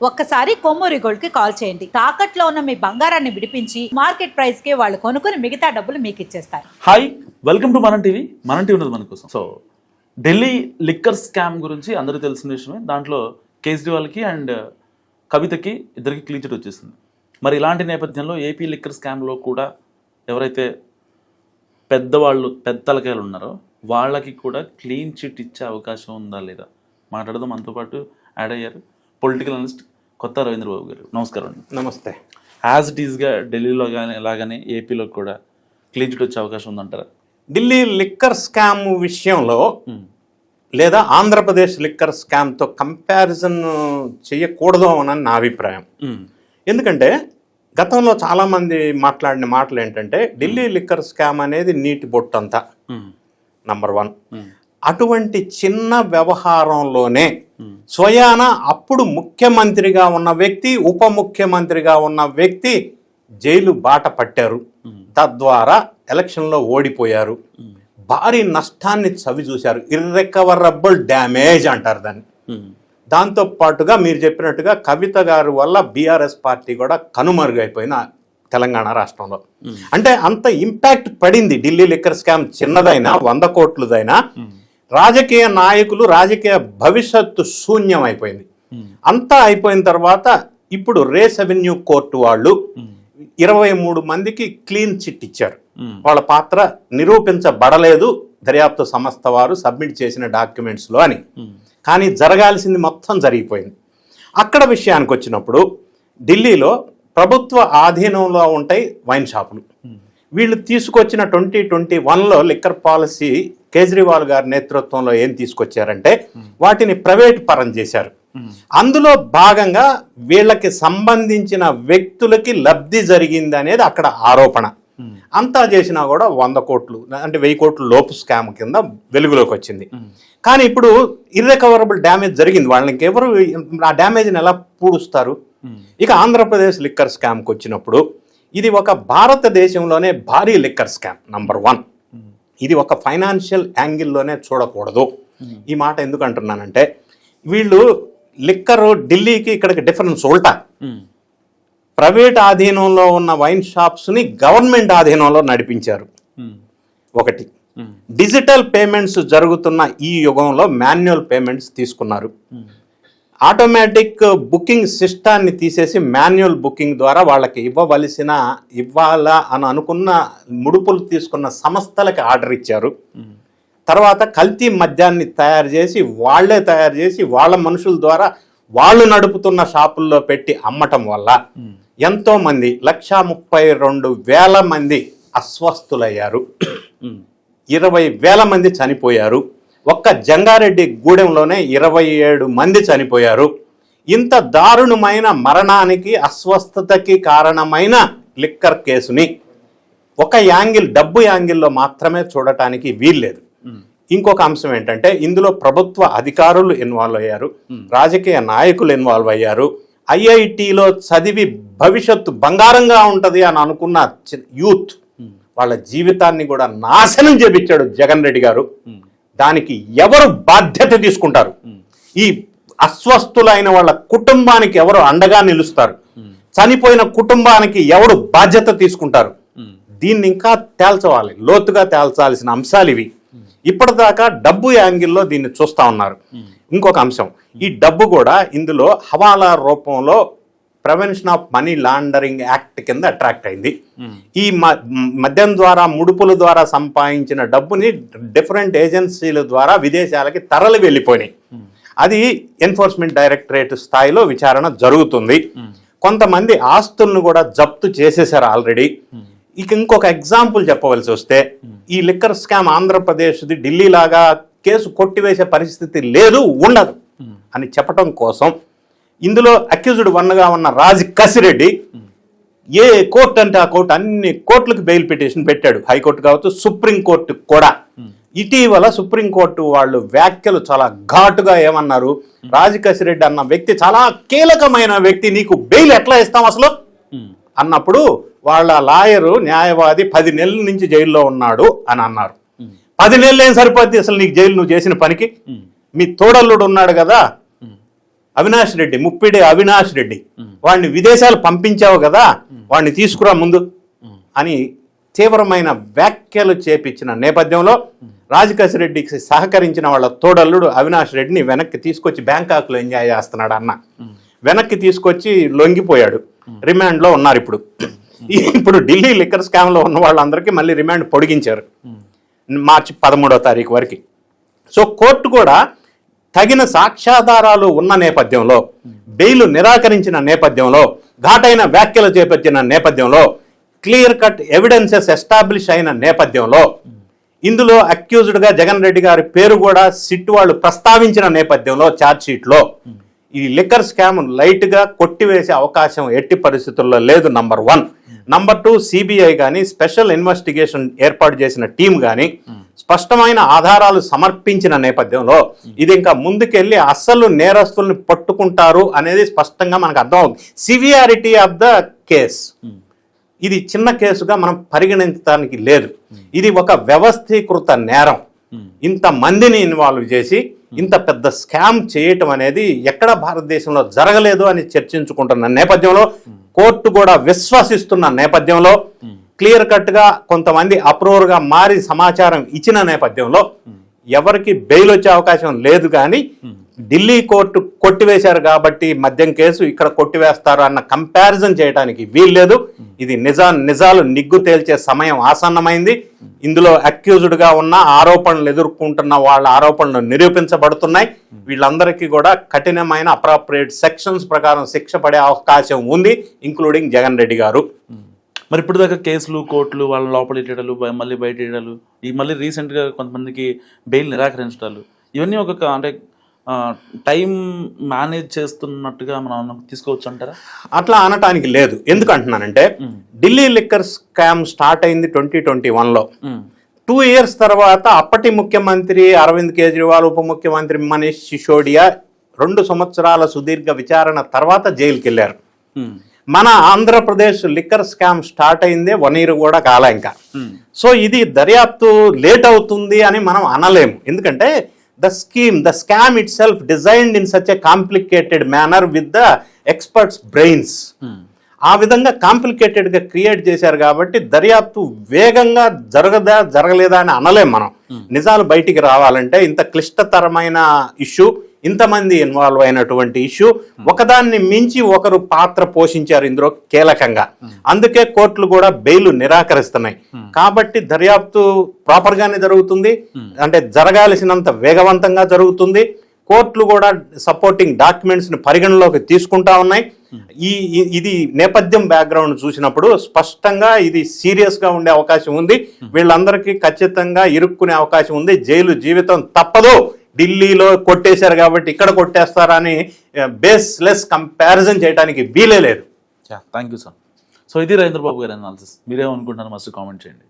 ఒక్కసారి కొమ్మూరి గోల్డ్ కి కాల్ చేయండి. తాకట్లో ఉన్న మీ బంగారాన్ని విడిపించి మార్కెట్ ప్రైస్ కి వాళ్ళు కొనుక్కుని మిగతా డబ్బులు మీకు ఇచ్చేస్తారు. హాయ్, వెల్కమ్ టు మనం టీవీ. మనం టీవీ ఉన్నది మన కోసం. సో ఢిల్లీ లిక్కర్ స్కామ్ గురించి అందరికీ తెలిసిన విషయమే. దాంట్లో కేజ్రీవాల్కి అండ్ కవితకి ఇద్దరికి క్లీన్ చిట్ వచ్చేసింది. మరి ఇలాంటి నేపథ్యంలో ఏపీ లిక్కర్ స్కామ్లో కూడా ఎవరైతే పెద్ద తలకాయలు ఉన్నారో వాళ్ళకి కూడా క్లీన్ చిట్ ఇచ్చే అవకాశం ఉందా లేదా మాట్లాడదాం. మనతో పాటు యాడ్ అయ్యారు పొలిటికల్ అనలిస్ట్ కొత్త రవీంద్రబాబు గారు. నమస్కారం అండి. నమస్తే. యాజ్ ఇట్ ఈస్గా ఢిల్లీలో కానీ అలాగనే ఏపీలో కూడా క్లీన్ చిట్ వచ్చే అవకాశం ఉందంటారా? ఢిల్లీ లిక్కర్ స్కామ్ విషయంలో లేదా ఆంధ్రప్రదేశ్ లిక్కర్ స్కామ్తో కంపారిజన్ చేయకూడదు అని నా అభిప్రాయం. ఎందుకంటే గతంలో చాలామంది మాట్లాడిన మాటలు ఏంటంటే ఢిల్లీ లిక్కర్ స్కామ్ అనేది నీటి బొట్టంతా నంబర్ 1. అటువంటి చిన్న వ్యవహారంలోనే స్వయాన అప్పుడు ముఖ్యమంత్రిగా ఉన్న వ్యక్తి, ఉప ముఖ్యమంత్రిగా ఉన్న వ్యక్తి జైలు బాట పట్టారు. తద్వారా ఎలక్షన్లో ఓడిపోయారు. భారీ నష్టాన్ని చవి చూశారు. ఇర్రికవరబుల్ డ్యామేజ్ అంటారు దాన్ని. దాంతో పాటుగా మీరు చెప్పినట్టుగా కవిత గారి వల్ల బీఆర్ఎస్ పార్టీ కూడా కనుమరుగైపోయిన తెలంగాణ రాష్ట్రంలో. అంటే అంత ఇంపాక్ట్ పడింది. ఢిల్లీ లిక్కర్ స్కామ్ చిన్నదైనా 100 కోట్లదైనా రాజకీయ నాయకులు, రాజకీయ భవిష్యత్తు శూన్యం అయిపోయింది. అంతా అయిపోయిన తర్వాత ఇప్పుడు రేస్ అవెన్యూ కోర్టు వాళ్ళు 23 మందికి క్లీన్ చిట్ ఇచ్చారు. వాళ్ళ పాత్ర నిరూపించబడలేదు దర్యాప్తు సంస్థ వారు సబ్మిట్ చేసిన డాక్యుమెంట్స్లో అని. కానీ జరగాల్సింది మొత్తం జరిగిపోయింది. అక్కడ విషయానికి వచ్చినప్పుడు ఢిల్లీలో ప్రభుత్వ ఆధీనంలో ఉంటాయి వైన్ షాపులు. వీళ్ళు తీసుకొచ్చిన 2021లో లిక్కర్ పాలసీ కేజ్రీవాల్ గారి నేతృత్వంలో ఏం తీసుకొచ్చారంటే వాటిని ప్రైవేట్ పరం చేశారు. అందులో భాగంగా వీళ్ళకి సంబంధించిన వ్యక్తులకి లబ్ధి జరిగింది అనేది అక్కడ ఆరోపణ. అంతా చేసినా కూడా 100 కోట్లు అంటే 1000 కోట్ల లోపు స్కామ్ కింద వెలుగులోకి వచ్చింది. కానీ ఇప్పుడు ఇర్రికవరబుల్ డ్యామేజ్ జరిగింది. వాళ్ళని ఇంకెవరు ఆ డ్యామేజ్ని ఎలా పూడుస్తారు? ఇక ఆంధ్రప్రదేశ్ లిక్కర్ స్కామ్కి వచ్చినప్పుడు ఇది ఒక భారతదేశంలోనే భారీ లిక్కర్ స్కామ్ నంబర్ 1. ఇది ఒక ఫైనాన్షియల్ యాంగిల్లోనే చూడకూడదు. ఈ మాట ఎందుకు అంటున్నానంటే వీళ్ళు లిక్కర్ ఢిల్లీకి ఇక్కడికి డిఫరెన్స్ ఉల్టా. ప్రైవేట్ ఆధీనంలో ఉన్న వైన్ షాప్స్ని గవర్నమెంట్ ఆధీనంలో నడిపించారు. ఒకటి, డిజిటల్ పేమెంట్స్ జరుగుతున్న ఈ యుగంలో మాన్యువల్ పేమెంట్స్ తీసుకున్నారు. ఆటోమేటిక్ బుకింగ్ సిస్టాన్ని తీసేసి మాన్యువల్ బుకింగ్ ద్వారా వాళ్ళకి ఇవ్వాలా అని అనుకున్న ముడుపులు తీసుకున్న సంస్థలకి ఆర్డర్ ఇచ్చారు. తర్వాత కల్తీ మద్యాన్ని తయారు చేసి వాళ్ళ మనుషుల ద్వారా వాళ్ళు నడుపుతున్న షాపుల్లో పెట్టి అమ్మటం వల్ల ఎంతో మంది 132,000 మంది అస్వస్థులయ్యారు. 20,000 మంది చనిపోయారు. ఒక్క జంగారెడ్డి గూడెంలోనే 27 మంది చనిపోయారు. ఇంత దారుణమైన మరణానికి, అస్వస్థతకి కారణమైన లిక్కర్ కేసుని ఒక యాంగిల్, డబ్బు యాంగిల్లో మాత్రమే చూడటానికి వీల్లేదు. ఇంకొక అంశం ఏంటంటే ఇందులో ప్రభుత్వ అధికారులు ఇన్వాల్వ్ అయ్యారు, రాజకీయ నాయకులు ఇన్వాల్వ్ అయ్యారు. ఐఐటిలో చదివి భవిష్యత్తు బంగారంగా ఉంటుంది అని అనుకున్న యూత్ వాళ్ళ జీవితాన్ని కూడా నాశనం చేపించాడు జగన్ రెడ్డి గారు. దానికి ఎవరు బాధ్యత తీసుకుంటారు? ఈ అస్వస్థులైన వాళ్ళ కుటుంబానికి ఎవరు అండగా నిలుస్తారు? చనిపోయిన కుటుంబానికి ఎవరు బాధ్యత తీసుకుంటారు? దీన్ని ఇంకా తేల్చవాలి, లోతుగా తేల్చాల్సిన అంశాలు ఇవి. ఇప్పటిదాకా డబ్బు యాంగిల్లో దీన్ని చూస్తూ ఉన్నారు. ఇంకొక అంశం, ఈ డబ్బు కూడా ఇందులో హవాలా రూపంలో prevention of money laundering act కింద అట్రాక్ట్ అయింది. ఈ మద్యం ద్వారా, ముడుపుల ద్వారా సంపాదించిన డబ్బుని డిఫరెంట్ ఏజెన్సీల ద్వారా విదేశాలకి తరలి వెళ్ళిపోయినాయి. అది ఎన్ఫోర్స్మెంట్ డైరెక్టరేట్ స్థాయిలో విచారణ జరుగుతుంది. కొంతమంది ఆస్తులను కూడా జప్తు చేసేసారు ఆల్రెడీ. ఇక ఇంకొక ఎగ్జాంపుల్ చెప్పవలసి వస్తే ఈ లిక్కర్ స్కామ్ ఆంధ్రప్రదేశ్ది ఢిల్లీ లాగా కేసు కొట్టివేసే పరిస్థితి లేదు, ఉండదు అని చెప్పడం కోసం ఇందులో అక్యూజ్డ్ 1గా ఉన్న రాజ్ కసిరెడ్డి ఏ కోర్టు అంటే ఆ కోర్టు అన్ని కోర్టులకు బెయిల్ పిటిషన్ పెట్టాడు. హైకోర్టు కావచ్చు, సుప్రీంకోర్టు కూడా. ఇటీవల సుప్రీంకోర్టు వాళ్ళు వ్యాఖ్యలు చాలా ఘాటుగా ఏమన్నారు, రాజ్ కసిరెడ్డి అన్న వ్యక్తి చాలా కీలకమైన వ్యక్తి, నీకు బెయిల్ ఎట్లా ఇస్తాం అసలు అన్నప్పుడు వాళ్ళ లాయరు, న్యాయవాది 10 నెలల నుంచి జైల్లో ఉన్నాడు అని అన్నారు. 10 నెలలు ఏం సరిపోద్ది అసలు నీకు జైలు, నువ్వు చేసిన పనికి? మీ తోడల్లుడు ఉన్నాడు కదా, అవినాష్ రెడ్డి, ముప్పిడి అవినాష్ రెడ్డి, వాడిని విదేశాలు పంపించావు కదా, వాడిని తీసుకురా ముందు అని తీవ్రమైన వ్యాఖ్యలు చేపించిన నేపథ్యంలో రాజకేశ్ రెడ్డికి సహకరించిన వాళ్ళ తోడల్లుడు అవినాష్ రెడ్డిని వెనక్కి తీసుకొచ్చి బ్యాంకాక్లో ఎంజాయ్ చేస్తున్నాడు అన్న. వెనక్కి తీసుకొచ్చి లొంగిపోయాడు, రిమాండ్లో ఉన్నారు ఇప్పుడు. ఇప్పుడు ఢిల్లీ లిక్కర్ స్కామ్లో ఉన్న వాళ్ళందరికీ మళ్ళీ రిమాండ్ పొడిగించారు మార్చి 13వ తారీఖు వరకు. సో కోర్టు కూడా తగిన సాక్ష్యాధారాలు ఉన్న నేపథ్యంలో, బెయిల్ నిరాకరించిన నేపథ్యంలో, ఘాటైన వ్యాఖ్యలు చేపట్టిన నేపథ్యంలో, క్లియర్ కట్ ఎవిడెన్సెస్ ఎస్టాబ్లిష్ అయిన నేపథ్యంలో, ఇందులో అక్యూజ్డ్గా జగన్ రెడ్డి గారి పేరు కూడా సిట్ వాళ్ళు ప్రస్తావించిన నేపథ్యంలో ఛార్జ్షీట్లో ఈ లిక్కర్ స్కామ్ లైట్గా కొట్టివేసే అవకాశం ఎట్టి పరిస్థితుల్లో లేదు. నంబర్ 1. నంబర్ 2, సిబిఐ కానీ స్పెషల్ ఇన్వెస్టిగేషన్ ఏర్పాటు చేసిన టీం కానీ స్పష్టమైన ఆధారాలు సమర్పించిన నేపథ్యంలో ఇది ఇంకా ముందుకెళ్ళి అస్సలు నేరస్తుల్ని పట్టుకుంటారు అనేది స్పష్టంగా మనకు అర్థం అవుతుంది. సివియారిటీ ఆఫ్ ద కేస్, ఇది చిన్న కేసుగా మనం పరిగణించడానికి లేదు. ఇది ఒక వ్యవస్థీకృత నేరం. ఇంత మందిని ఇన్వాల్వ్ చేసి ఇంత పెద్ద స్కామ్ చేయటం అనేది ఎక్కడ భారతదేశంలో జరగలేదు అని చర్చించుకుంటున్న నేపథ్యంలో, కోర్టు కూడా విశ్వసిస్తున్న నేపథ్యంలో, క్లియర్ కట్గా కొంతమంది అప్రూవర్గా మారి సమాచారం ఇచ్చిన నేపథ్యంలో ఎవరికి బెయిల్ వచ్చే అవకాశం లేదు. కానీ ఢిల్లీ కోర్టు కొట్టివేశారు కాబట్టి మద్యం కేసు ఇక్కడ కొట్టివేస్తారు అన్న కంపారిజన్ చేయడానికి వీల్లేదు. ఇది నిజాలు నిగ్గు తేల్చే సమయం ఆసన్నమైంది. ఇందులో అక్యూజ్డ్గా ఉన్న ఆరోపణలు ఎదుర్కొంటున్న వాళ్ళ ఆరోపణలు నిరూపించబడుతున్నాయి. వీళ్ళందరికీ కూడా కఠినమైన అప్రాప్రియేట్ సెక్షన్స్ ప్రకారం శిక్ష పడే అవకాశం ఉంది, ఇంక్లూడింగ్ జగన్ రెడ్డి గారు. మరి ఇప్పుడు దాకా కేసులు, కోర్టులు, వాళ్ళ లోపల ఇట్టడాలు, మళ్ళీ బయట ఇయ్యడాలు, ఈ మళ్ళీ రీసెంట్గా కొంతమందికి బెయిల్ నిరాకరించడాలు, ఇవన్నీ ఒక అంటే టైం మేనేజ్ చేస్తున్నట్టుగా మనం తీసుకోవచ్చు అంటారా? అట్లా అనటానికి లేదు. ఎందుకు అంటున్నానంటే ఢిల్లీ లిక్కర్ స్కామ్ స్టార్ట్ అయింది 2021లో. 2 years తర్వాత అప్పటి ముఖ్యమంత్రి అరవింద్ కేజ్రీవాల్, ఉప ముఖ్యమంత్రి మనీష్ సిసోడియా 2 సంవత్సరాల సుదీర్ఘ విచారణ తర్వాత జైలుకి వెళ్ళారు. మన ఆంధ్రప్రదేశ్ లిక్కర్ స్కామ్ స్టార్ట్ అయిందే 1 year కూడా కాలే ఇంకా. సో ఇది దర్యాప్తు లేట్ అవుతుంది అని మనం అనలేము. ఎందుకంటే the scam itself designed in such a complicated manner with the experts' brains. ఆ విధంగా కాంప్లికేటెడ్గా క్రియేట్ చేశారు కాబట్టి దర్యాప్తు వేగంగా జరగలేదా అని అనలేం మనం. నిజాలు బయటికి రావాలంటే ఇంత క్లిష్టతరమైన ఇష్యూ, ఇంతమంది ఇన్వాల్వ్ అయినటువంటి ఇష్యూ, ఒకదాన్ని మించి ఒకరు పాత్ర పోషించారు ఇందులో కీలకంగా. అందుకే కోర్టులు కూడా బెయిల్ నిరాకరిస్తున్నాయి. కాబట్టి దర్యాప్తు ప్రాపర్గానే జరుగుతుంది, అంటే జరగాల్సినంత వేగవంతంగా జరుగుతుంది. కోర్టులు కూడా సపోర్టింగ్ డాక్యుమెంట్స్ని పరిగణలోకి తీసుకుంటా ఉన్నాయి. ఇది నేపథ్యం బ్యాక్గ్రౌండ్ చూసినప్పుడు స్పష్టంగా ఇది సీరియస్గా ఉండే అవకాశం ఉంది. వీళ్ళందరికీ ఖచ్చితంగా ఇరుక్కునే అవకాశం ఉంది. జైలు జీవితం తప్పదు. ఢిల్లీలో కొట్టేశారు కాబట్టి ఇక్కడ కొట్టేస్తారా అని బేస్లెస్ కంపారిజన్ చేయడానికి వీలే లేదు. Thank you sir. సో ఇది రవీంద్ర బాబు గారి అనాలిసిస్. మీరేమనుకుంటున్నారు మస్తు కామెంట్ చేయండి.